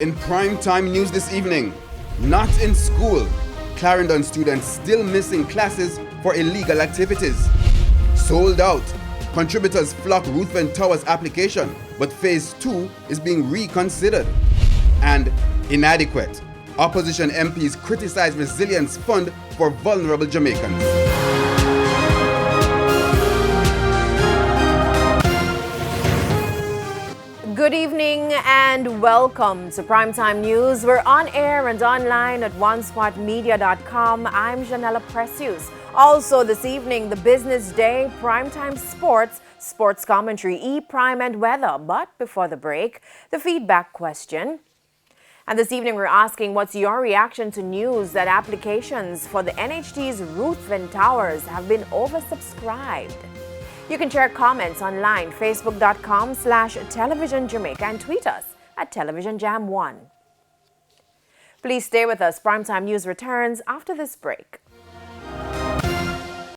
In primetime news this evening, not in school. Clarendon students still missing classes for illegal activities. Sold out. Contributors flock Ruthven Tower's application, but phase 2 is being reconsidered. And inadequate. Opposition MPs criticize Resilience Fund for vulnerable Jamaicans. Good evening and welcome to Primetime News. We're on air and online at onespotmedia.com. I'm Janella Precious. Also this evening, the Business Day, Primetime Sports, sports commentary, E-Prime and weather. But before the break, the feedback question. And this evening, we're asking what's your reaction to news that applications for the NHT's Ruthven Towers have been oversubscribed. You can share comments online, facebook.com/Television Jamaica, and tweet us at TelevisionJam1. Please stay with us. Primetime News returns after this break.